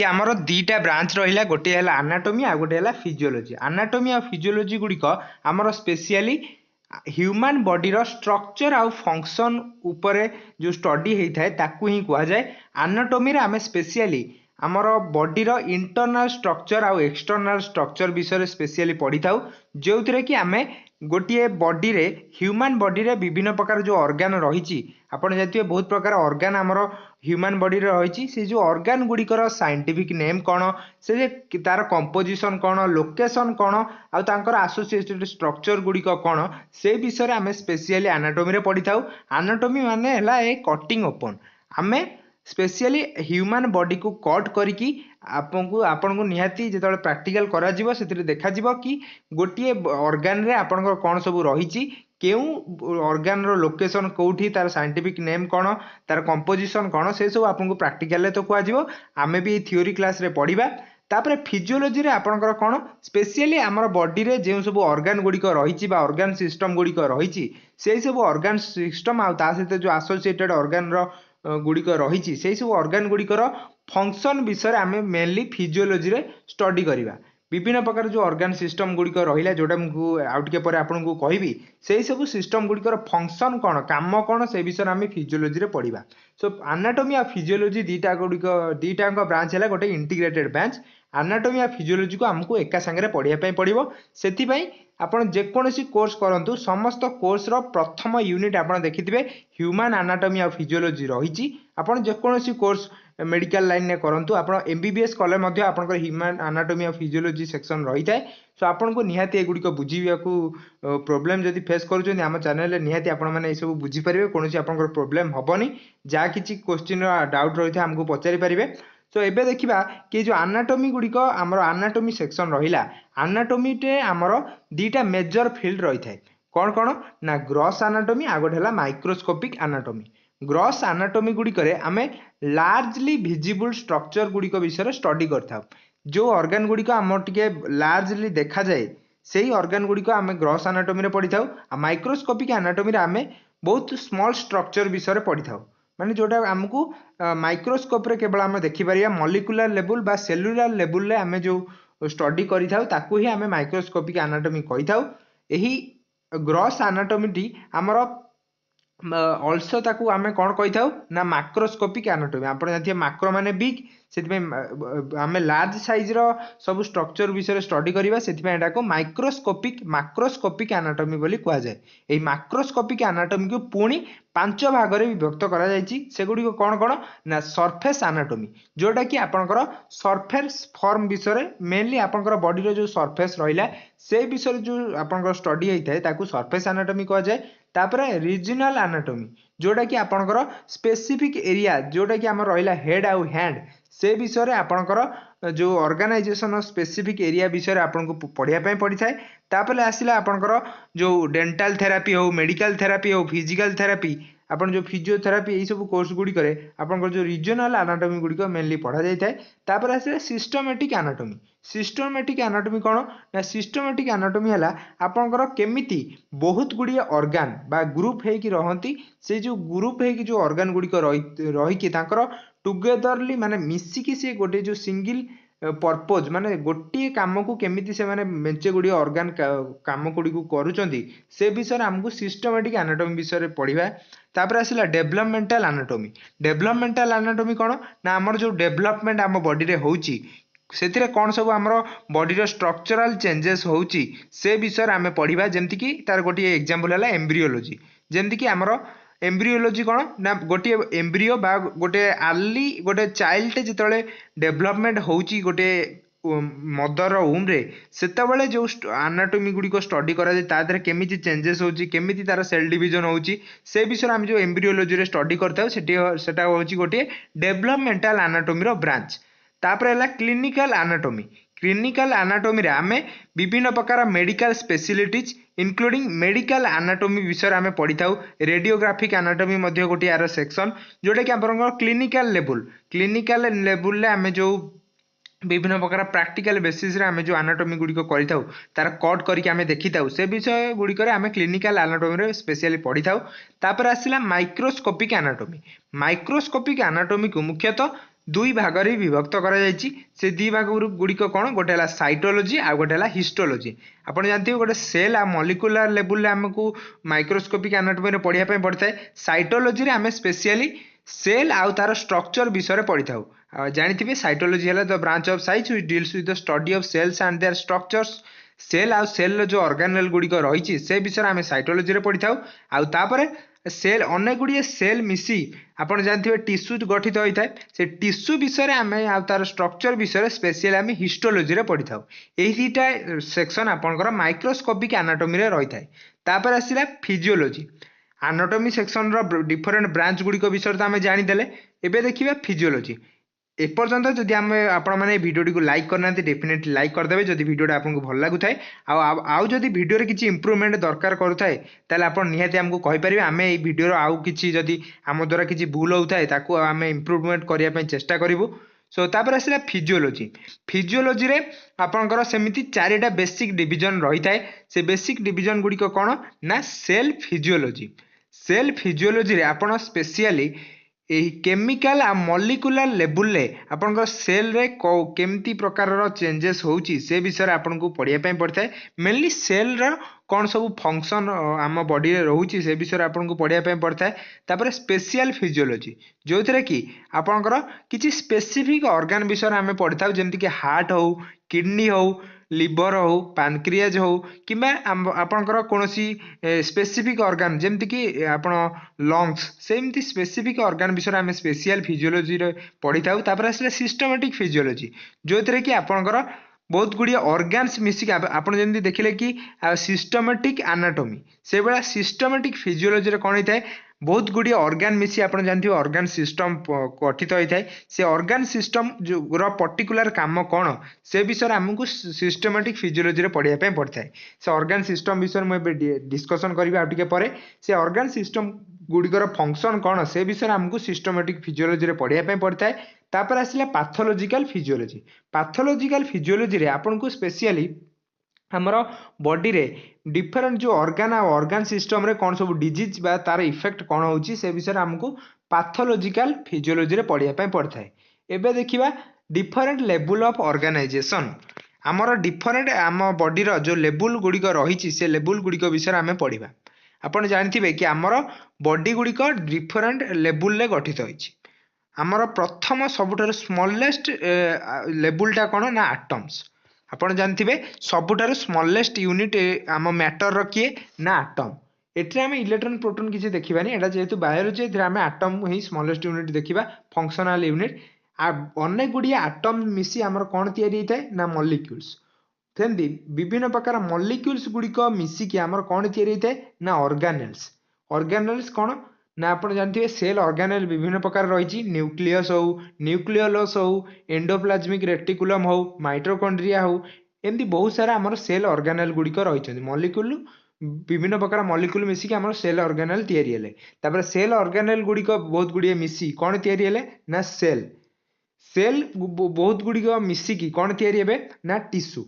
कि आमर दीटा ब्रांच रहा गोटे है आनाटोमी आ गोटे है फिजियोलोजी। आनाटोमी आ फिजियोलोजी गुड़िक आमर स्पेशली ह्यूमन बॉडी रो स्ट्रक्चर आउ फंक्शन उपरे जो स्टडी होता है ताकू ही कह जाए। आनाटोमी रे आमे स्पेशली आमर बॉडी रो इंटरनल स्ट्रक्चर आउ एक्सटर्नल स्ट्रक्चर विषय स्पेशली पढ़ी था जो थी कि आमे गोटे बॉडी रे ह्यूमन बॉडी रे विभिन्न प्रकार जो ऑर्गन रही आपड़ जानते बहुत प्रकार ऑर्गन आमर ह्यूमन बॉडी रे रही से जो ऑर्गन गुड़िकर साइंटिफिक नेम कौन से तार कंपोजिशन कौन लोकेशन कौन आउ तांकर एसोसिएटेड स्ट्रक्चर गुड़िक कौन से विषय आमे स्पेशली एनाटॉमी रे पढ़ी था। एनाटॉमी माने हला ए कटिंग ओपन आमे स्पेशली ह्यूमन बॉडी को कट करिकी आपन को निहाती जो प्रैक्टिकल करा जीवो से देखा जीवो कि गोटे ऑर्गन रे आपन कौन सब रही केउ ऑर्गन रो लोकेशन कोठी तार साइंटिफिक नेम कौन तार कंपोजिशन कौन से सब आपन को प्रैक्टिकल तो कह जीवो आमे भी थ्योरी क्लास रे पढ़िबा। तापर फिजियोलोजी रे आपनकर कौन स्पेशली आमर बॉडी रे जो सब ऑर्गन गुड़िक रही ऑर्गन सिस्टम गुड़िक रही से सब ऑर्गन सिस्टम आ सहित जो एसोसिएटेड ऑर्गन रो गुड़िक रही से सब ऑर्गन गुड़िकर फंक्शन विषय आम मेनली फिजियोलोजी रे स्टडी करवा। विभिन्न प्रकार जो ऑर्गन सिस्टम गुड़िक रहा जोटा मुझे आउ टे पर आपको कहबी से सब सिस्टम गुड़िकर फंक्शन कौन काम कौन से विषय आम फिजियोलोजी रे पढ़ा। सो एनाटॉमी आ फिजियोलोजी दीटा ब्रांच है गोटे इंटीग्रेटेड ब्रांच। एनाटॉमी आ फिजियोलोजी को आमको एका सांगे पढ़ाई पड़ो से आपन जेकोसी कोर्स करंतु समस्त कोर्स रो प्रथम यूनिट आपन देखिथिबे ह्यूमन एनाटॉमी आ फिजियोलोजी रही। आपन जेकोसी कोर्स मेडिकल लाइन ने करंतु आपन एमबीबीएस कले मध्ये आपन ह्यूमन एनाटॉमी आ फिजियोलोजी सेक्शन रही थाए। सो आपन को निहाती एगुडी को बुझीबा को प्रॉब्लम जदि फेस करूछन हम चैनल रे निहाती आपन माने ए सब बुझी परिबे कोनोसी आपन प्रॉब्लम हबनी जा किछि क्वेश्चन डाउट रही था हमको पचारि परिबे। सो एबे देखिबा कि जो एनाटॉमी गुड़िक आमर एनाटॉमी सेक्शन रहिला एनाटॉमी टे आमर दीटा मेजर फील्ड रही थाए कौन कौन ना ग्रॉस एनाटॉमी आ गोटे है माइक्रोस्कोपिक एनाटॉमी। ग्रॉस एनाटॉमी गुड़िक आमे लार्जली विजिबल स्ट्रक्चर गुड़िक विषय स्टडी करता जो ऑर्गन गुड़िक आम टे लार्जली देखा जाए से ही ऑर्गन गुड़िक आम ग्रॉस एनाटॉमी रे पढ़ी था। माइक्रोस्कोपिक एनाटॉमी रे आमे बहुत स्मॉल स्ट्रक्चर विषय पढ़ी था माने जोटा आमको माइक्रोस्कोप रे केवल आम देखिपर मॉलिक्यूलर लेवल बा सेलुलर लेवल रे आमे जो स्टडी करि थाउ ताकू ही आमे माइक्रोस्कोपिक एनाटॉमी कहि थाउ। एही ग्रॉस एनाटॉमी टी आमर ऑल्सो ताकू आमे कौन कहि थाउ ना मैक्रोस्कोपिक एनाटॉमी। आपण जानथिए मैक्रो माने बिग से आम लार्ज साइज रो सब स्ट्रक्चर विषय स्टडी करवा से एटा को मैक्रोस्कोपिक एनाटॉमी बोली कह जाए। एही मैक्रोस्कोपिक एनाटॉमी को पुणी 5 भाग रे विभक्त करा जायछि सेगुडी को कौन कौन ना सरफेस एनाटॉमी जोटा कि आपनकर सरफेस फॉर्म विषय मेनली आपनकर बॉडी रो जो सरफेस रहिला से विषय जो आपनकर स्टडी होता है ताकू सरफेस एनाटॉमी कह जाए। तापर रीजनल एनाटॉमी जोटा कि आपनकर स्पेसिफिक एरिया जोटा कि आम रहिला हेड आउ हैंड से विषय आपनकर जो ऑर्गेनाइजेशन स्पेसिफिक एरिया विषय आपको पढ़ाई पड़ी थाए। तापर आसला आपनकर जो डेंटल थेरापी हो मेडिकल थेरापी हो फिजिकल थेरापी आपन जो फिजियोथेरापी यही सब कोर्स गुड़ी करे आपन जो रीजनल एनाटॉमी गुड़ी मेनली पढ़ा जाए थाए। तापर आसला सिस्टमैटिक एनाटॉमी। सिस्टमैटिक एनाटॉमी कौन ना सिस्टमैटिक एनाटॉमी है आपनकर केमिति बहुत गुड़िए ऑर्गन बा ग्रुप है कि रहंती से जो ग्रुप है कि जो ऑर्गन गुड़ी रही कि तांकर टुगेदरली माने मिसिकी से गोटे जो सिंगल पर्पज माने गोटे काम को केमिति से माने मेंचे गुड़ी ऑर्गन काम गुड़ी को करूचंती से विषय हमको सिस्टमैटिक एनाटॉमी विषय पढ़िबा। तापर आसला डेवलपमेंटल एनाटॉमी। डेवलपमेंटल एनाटॉमी कौन ना हमर जो डेवलपमेंट आम बॉडी रे होउची से कौन सब आम बॉडी स्ट्रक्चरल चेंजेस होउची से विषय आम पढ़िबा। जेमति कि तार गोटे एग्जांपल है एम्ब्रियोलॉजी जेमति कि आमर एम्ब्रियोलॉजी कौन ना गोटे एम्ब्रियो बा गोटे आर्ली गोटे चाइल्ड जिते डेवलपमेंट होउची गोटे मदर वूम रे सेतबेले जो एनाटॉमी गुडी को स्टडी करा जाय ता देहरे केमिति चेंजेस होउची केमिति तार सेल डिवीजन होउची से विषय हम जो एम्ब्रियोलॉजी रे स्टडी करता सेटा होउची गोटे डेवलपमेंटल एनाटॉमी रो ब्रांच। तापर है क्लिनिकल एनाटॉमी। क्लिनिकल एनाटॉमी रे आमे विभिन्न प्रकार medical specialities including medical anatomy विषय आमे पढ़ी थाउ। रेडियोग्राफिक एनाटॉमी मध्ये गोटे यार सेक्शन जोटा कि आपन क्लिनिकल लेवल ले आमे जो विभिन्न प्रकार प्रैक्टिकल बेसिस रे आमे जो एनाटॉमी गुडी को करि थाउ तार कट करिक आमे देखि थाउ से विषय गुडी करे आमे क्लिनिकल एनाटॉमी रे स्पेशली पढ़ी थाउ। तापर आसिला माइक्रोस्कोपिक एनाटॉमी। माइक्रोस्कोपिक एनाटॉमी को मुख्यतः दुई भाग रे विभक्त करा जायछि से दी भाग गुड़िक कौन गोटे है साइटोलॉजी आ गोटे है हिस्टोलॉजी आपण जानते गोटे सेल आ मॉलिक्यूलर लेवल आमको माइक्रोस्कोपिक एनाटॉमी रे पढ़िया पे पड़ता है साइटोलॉजी रे आमे स्पेशली सेल आउ तार स्ट्रक्चर विषय पढ़ी था जानिथिबे साइटोलॉजी है the branch of science which deals with the study of cells and their structures cell आउ सेल जो ऑर्गेनेल गुड़िक रही से विषय आम साइटोलॉजी रे पढ़ी था आउ तापरे सेल अनेक गुड़िए सेल मिसी आपड़ जानते टिश्यू गठित होता है से टिश्यू विषय आम तार स्ट्रक्चर विषय स्पेशली आम हिस्टोलॉजी रे पढ़ी था यहीटा सेक्शन आपंकर माइक्रोस्कोपिक एनाटॉमी रे रही है तापर आसला फिजियोलॉजी एनाटॉमी सेक्शन रो डिफरेंट ब्रांच गुड़िक विषय तो आम जानीदे एबे देखिबा फिजियोलॉजी एपर्यंत जदि आम आपण मैंने भिडियो को लाइक करना डेफिनेटली लाइक करदे जदि भिडियोटा आपको भल लगुए आउ जदि भिडियो किसी इम्प्रूवमेंट दरकार करुए ताल आप निहाती आमको कहीपर आम ये भिडियो आउ कि जदि आम द्वारा किसी भूल होता है ताकू आम इम्प्रूवमेंट करने चेष्टा करूँ सो तापर आसला फिजियोलॉजी फिजियोलॉजी रे आपणकर सेमिति चारिटा बेसिक डिवीजन रही है से बेसिक डिवीजन गुड़िक कौन ना सेल फिजियोलॉजी रे आपण स्पेशली केमिकल आ मॉलिक्यूलर लेवल रे आपन सेल रे केमती प्रकार चेंजेस होउची से विषय आपन को पढ़िया पड़ता है मेनली सेल रो कौन सब फंक्शन आम बॉडी रे रहउची से विषय आपन को पढ़िया पड़ता है तापर स्पेशल फिजियोलॉजी जो थे कि आपनकर किछि स्पेसिफिक ऑर्गन विषय आम पढ़ी था जेमति कि हार्ट हो किडनी हो लिवर हो पैनक्रियाज हो कि आपणकर कौन स्पेसिफिक ऑर्गन जमती कि आपण लंग्स सेमती स्पेसिफिक ऑर्गन विषय आम स्पेशल फिजियोलॉजी रे पढ़ी था तापर आसला सिस्टमेटिक फिजियोलॉजी जो थे कि आपणकर बहुत गुड़िए ऑर्गन्स मिसिक आपन जमी देखिले कि सिस्टमेटिक एनाटॉमी से भाया सिस्टमेटिक फिजियोलॉजी रे कौन होता है बहुत गुड़िए ऑर्गन मिसी आप जानते ऑर्गन सिस्टम गठित होता है से ऑर्गन सिस्टम जो पर्टिकुलर काम कौन से विषय आमको सिस्टमेटिक फिजियोलॉजी रे पढ़िया पड़ता है से ऑर्गन सिस्टम विषय मुझे डिस्कसन करी आउटे पर से ऑर्गन सिस्टम गुड़िकर फंक्शन कौन से विषय आमको सिस्टमेटिक फिजियोलॉजी रे पढ़िया पड़ता है तापर आसला पैथोलॉजिकल फिजियोलॉजी रे आपन को स्पेशली हमर बॉडी रे डिफरेंट जो ऑर्गन आ ऑर्गन सिस्टम रे कौन सब डिजीज बा तार इफेक्ट कौन होची से विषय हमको पैथोलॉजिकल फिजियोलॉजी रे पढ़िया पड़ता है एबे देखिबा डिफरेंट लेवल ऑफ ऑर्गेनाइजेशन हमर डिफरेंट आम बॉडी रो जो लेवल गुड़िक रही से लेवल गुड़िक विषय आम पढ़िबा आपण जानथिबे कि हमर बॉडी गुड़िक डिफरेंट लेवल रे गठित होईची हमर प्रथम सबुठार स्मॉलेस्ट लेवलटा कौन ना एटम्स आपण जानथिबे सबुठार स्मॉलेस्ट यूनिट आम मैटर रो किए ना एटम एट्रे आम इलेक्ट्रॉन प्रोटॉन किसी देखिबानी एटा जेहेतु बायोलॉजी एथरे आम एटम ही स्मॉलेस्ट यूनिट देखिबा फंक्शनल यूनिट अनेक गुड़िए एटम मिसी आमर कौन तैयारी होता है ना मॉलिक्यूल्स सेमती विभिन्न प्रकार मॉलिक्यूल्स गुड़िक मिसिकी आमर कौन तैयारी होता है ना ऑर्गेनेल्स कौन ना आप जानते हैं सेल ऑर्गेनेल विभिन्न प्रकार रही न्यूक्लियस हो न्यूक्लियोलस हो एंडोप्लाज्मिक रेटिकुलम हो माइटोकॉन्ड्रिया हो एमती बहुत सारा आमर सेल ऑर्गेनेल गुड़िक रही मॉलिक्यूल विभिन्न प्रकार मॉलिक्यूल मिसिकी आमर सेल ऑर्गेनेल तैयारी हेले तापर सेल ऑर्गेनेल गुड़िक बहुत गुड़िए मिसी कौन तैयारी हेले ना सेल बहुत गुड़िक मिसिकी कौन तैयारी हेबे ना टिश्यू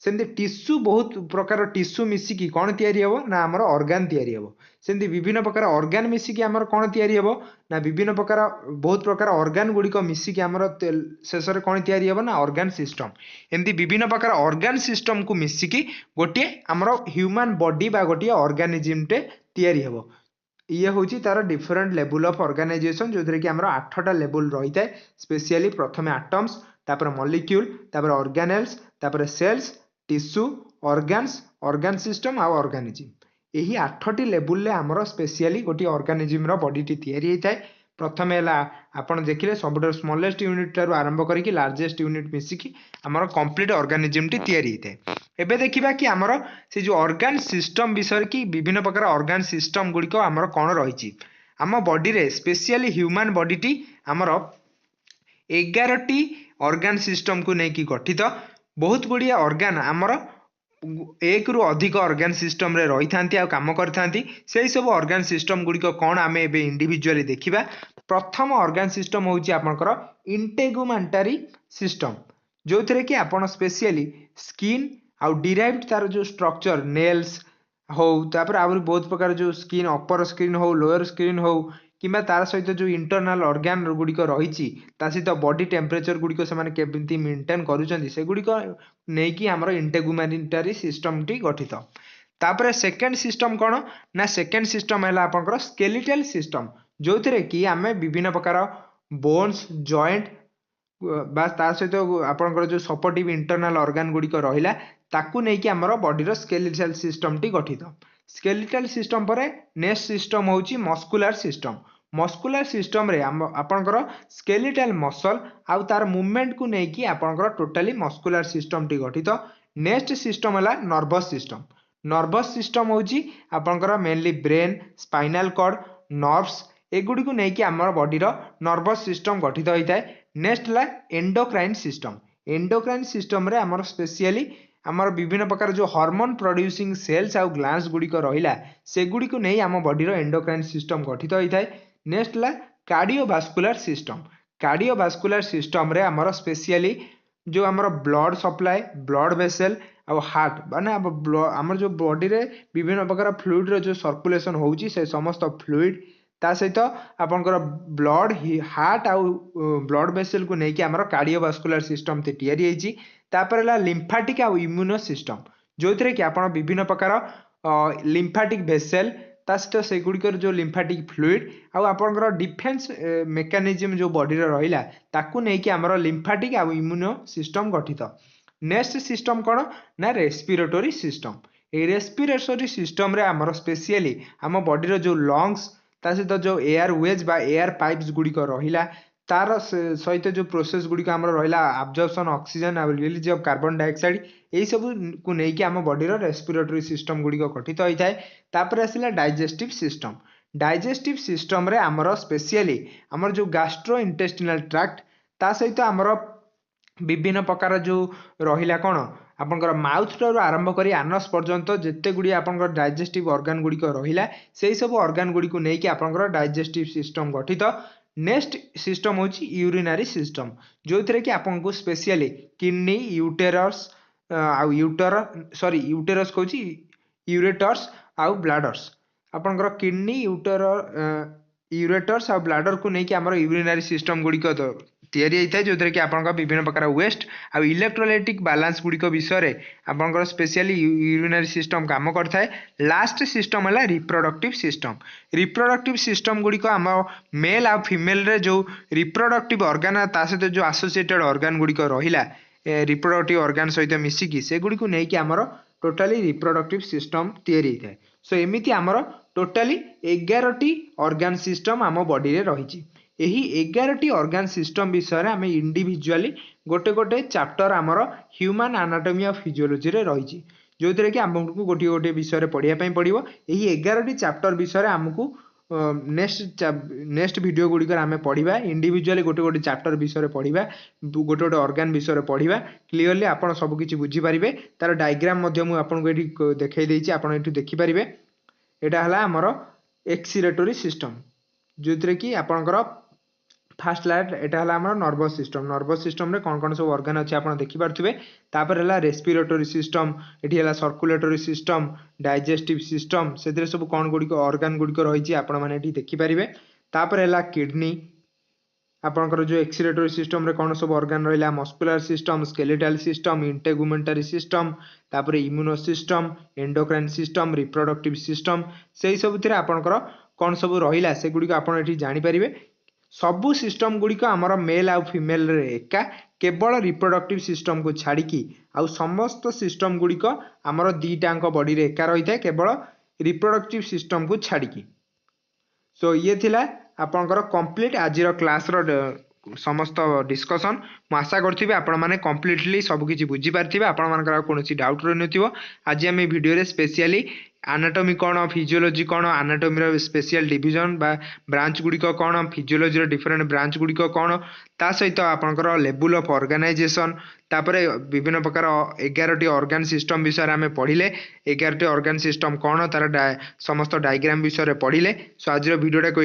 सेमती टिश्यू बहुत प्रकार टिश्यू मिसिकी कौन तैयारी हेबो ना आमर ऑर्गन तैयारी हेबो सेमती विभिन्न प्रकार ऑर्गन मिसिकी आमर कौन तैयारी हेबो ना विभिन्न प्रकार बहुत प्रकार ऑर्गन गुड़िक मिसिकी आमर शेष में कौन तैयारी हेबो ना ऑर्गन सिस्टम एमती विभिन्न प्रकार ऑर्गन सिस्टम को मिसिकी गोटे आमर ह्यूमन बॉडी बा गोटे ऑर्गेनिज्म टे तैयारी हेबो ये हूँ तार डिफरेंट लेवल ऑफ ऑर्गेनाइजेशन जो थे कि आमर 8टा लेवल रही है स्पेशली प्रथम एटम्स तापर मॉलिक्यूल तापर ऑर्गेनेल्स तापर cells tissue organs organ system आ ऑर्गेनिज्म यही 8टी लेवल रे आमर स्पेशली गोटे ऑर्गेनिज्म रो बॉडी टी तैयारी होता है प्रथम है आपन देखिले सबुठ स्मॉलेस्ट यूनिट टारू आरंभ करके लार्जेस्ट यूनिट मिसिकी आमर कंप्लीट ऑर्गेनिज्म टी तैयारी होता है एबे देखिबा कि आमर से जो ऑर्गन सिस्टम विषय की विभिन्न प्रकार ऑर्गन सिस्टम गुड़िक आमर कौन रही आम बॉडी रे स्पेशली ह्यूमन बॉडी टी आमर 11टी ऑर्गन सिस्टम को लेकिन गठित बहुत गुड़िए ऑर्गन आमर एक रु अधिक ऑर्गन सिस्टम रे रही था काम करती से सब ऑर्गन सिस्टम गुड़िक कौन आम ए इंडिविजुअली देखा प्रथम ऑर्गन सिस्टम हूँ आपंकर इंटेगुमेंटारी सिस्टम जो थे कि आप स्पेशली स्किन आउ डिराइव्ड तार जो स्ट्रक्चर नेल्स हो तापर आहुरी बहुत प्रकार जो स्किन अपर स्किन हो लोअर स्किन हो किंबा तार सहित जो इंटरनल ऑर्गन गुड़िक रही सहित बॉडी टेम्परेचर गुड़िक से केमती मेंटेन करूछंती से गुड़िक नेकी हमर इंटेगुमेंटरी सिस्टम टी गठित। तापर सेकेंड सिस्टम कौन ना सेकेंड सिस्टम है आपंकर स्केलिटल सिस्टम जो थे कि आम विभिन्न प्रकार बोन्स जॉइंट बा ता सहित आपंकर जो सपोर्टिव इंटरनल ऑर्गन गुड़िक रहा ताकू नहीं आमर बॉडीर स्केलिटल सिस्टम टी गठित। स्केलिटल सिस्टम पर नेक्स्ट सिस्टम होची मस्कुलर सिस्टम। मस्कुलर सिस्टम रे आपंकर स्केलिटल मसल आउ तार मूवमेंट को लेकिन आपंकर टोटाली मस्कुलर सिस्टम टी गठित। नेक्स्ट सिस्टम है नर्वस सिस्टम। नर्वस सिस्टम होची आपंकर mainly brain spinal cord nerves एगुड़ी को लेकिन आम बॉडीर नर्वस सिस्टम गठित होता है। नेक्स्ट है एंडोक्राइन सिस्टम। एंडोक्राइन सिस्टम रे आमर स्पेशली आमर विभिन्न प्रकार जो हार्मोन प्रोड्यूसिंग सेल्स आउ ग्लैंड्स गुड़िक रहा से गुड़ी को नहीं आम बॉडीर एंडोक्राइन सिस्टम गठित होता है। नेक्स्ट है कार्डियोवास्कुलर सिस्टम। कार्डियोवास्कुलर सिस्टम रे आमर स्पेशली जो आमर ब्लड सप्लाई ब्लड वेसल और हार्ट माने आमर जो बॉडी रे विभिन्न प्रकार फ्लूइड रो जो सर्कुलेशन होउची से समस्त फ्लूइड ता सहित आपनकर ब्लड हार्ट आउ ब्लड वेसल को लेकिन आमर कार्डियोवास्कुलर सिस्टम ते तैयारी होईची। तापर है लिम्फाटिक आउ इम्यूनो सिस्टम जो थे कि आप विभिन्न प्रकार लिम्फाटिक वेसल ता सहित से गुड़िकर जो लिम्फाटिक फ्लूइड आउ आपनकर डिफेंस मेकानिज्म जो बॉडी रहा ताकू नहीं आमर लिम्फाटिक आउ इम्यूनो सिस्टम गठित। नेक्स्ट सिस्टम कौन ना रेस्पिरेटरी सिस्टम। ये रेस्पिरेटरी सिस्टम रे आमर स्पेशली आम बॉडी जो लंग्स ता सहित जो एयर वेज बा एयर पाइप्स गुड़िक रहा तार सहित जो प्रोसेस गुड़िक आमर रहा अब्जॉर्प्शन ऑक्सीजन और रिलीज ऑफ कार्बन डाइऑक्साइड यही सब को लेकिन आम बॉडीर रेस्पिरेटरी सिस्टम गुड़िक गठित होता है। तापर आसला डाइजेस्टिव सिस्टम। डाइजेस्टिव सिस्टम रे आमर स्पेशली आमर जो गैस्ट्रो इंटेस्टिनल ट्रैक्ट ता सहित आमर विभिन्न प्रकार जो रहा कौन आपंकर माउथ ठार आरंभ कर आनस पर्यंत जिते गुड़ी आपंकर डाइजेस्टिव ऑर्गन गुड़िक रहा से सब ऑर्गन गुड़ी को लेकिन आपंकर डाइजेस्टिव सिस्टम गठित। नेक्स्ट सिस्टम होची यूरिनरी सिस्टम जो थे कि आपको स्पेशली किडनी यूटेरस आउ यूटेरस कहूँ यूरेटर्स आउ ब्लाडर्स आपंकर किडनी यूरेटर्स आउ ब्लाडर को लेकिन आमर यूरिनरी सिस्टम गुड़िक तैयारी होता है जो थे कि आप विभिन्न प्रकार वेस्ट आउ इलेक्ट्रोलाइटिक बैलेंस गुड़िक विषय आपंकर स्पेशली यूरिनरी सिस्टम काम करता है। लास्ट सिस्टम है रिप्रोडक्टिव सिस्टम। रिप्रोडक्टिव सिस्टम गुड़िक आम मेल आउ फीमेल रे जो रिप्रोडक्टिव ऑर्गन ता सहित जो एसोसिएटेड ऑर्गन गुड़िक रहा रिप्रोडक्टिव ऑर्गन सहित मिसिकी से गुड़ी को लेकिन आमर टोटाली रिप्रोडक्टिव सिस्टम तैयारी होता है। सो एमती आमर टोटाली 11टी ऑर्गन सिस्टम आम बॉडी रे रही। यही 11टी ऑर्गन सिस्टम विषय आम इंडिविजुअली गोटे गोटे चैप्टर आमर ह्यूमन एनाटॉमी ऑफ फिजियोलॉजी रे रही जो थे कि आमको गोटे गोटे विषय पढ़ाई पड़ो। यही 11टी चैप्टर विषय आमको नेक्स्ट वीडियो गुड़िक आम पढ़ा इंडिविजुअली गोटे गोटे चैप्टर विषय पढ़ा गोटे गोटे ऑर्गन विषय पढ़ा क्लीयरली आप सबकि बुझीपारे। तार डायग्राम आपको देखई देछि आप देखिपारे। यहाँ है आमर एक्सपिरेटरी सिस्टम जो थे कि आपंकर फास्ट लाइट एटा है आमर नर्वस सिस्टम। नर्वस सिस्टम रे कौन कौन सब ऑर्गन अच्छे आप देखिपे। तापर है रेस्पिरेटरी सिस्टम ये है सर्कुलेटरी सिस्टम डाइजेस्टिव सिस्टम से सब कौन गुड़िक ऑर्गन गुड़िक रही आपने देखिपारे। तापर है किडनी आपंकर जो एक्सपिरेटरी सिस्टम रे कौन सब ऑर्गन रहा muscular system skeletal system integumentary system तापर immuno system endocrine system reproductive system से सब आपंकर कौन सब रहा से गुड़िक आप जानीपारे। सबू सिस्टम गुड़िक आमर मेल आउ फीमेल रे एका केवल रिप्रोडक्टिव सिस्टम को छाड़ी आउ समस्त सिस्टम गुड़िक आमर दीटांक बॉडी रे एका रही है केवल रिप्रोडक्टिव सिस्टम को छाड़ी। सो ये थिला आपंकर कंप्लीट आज क्लास समस्त डिस्कसन आशा करी आपण मैंने कम्प्लीटली सबकि बुझीपारे आपर कौन डाउट रही न। आज आम भिडियो स्पेशली एनाटॉमी कौन फिजियोलॉजी कौन एनाटॉमी स्पेशल डिवीजन बा ब्रांच गुड़िक कौन फिजियोलॉजी डिफरेंट ब्रांच गुड़िक कौन ता सहित आपंकर लेवल ऑफ ऑर्गेनाइजेशन तापर विभिन्न प्रकार 11टी ऑर्गन सिस्टम विषय आम पढ़िले 11टी ऑर्गन सिस्टम कौन तार समस्त डायग्राम विषय पढ़िले। सो आज वीडियोटा को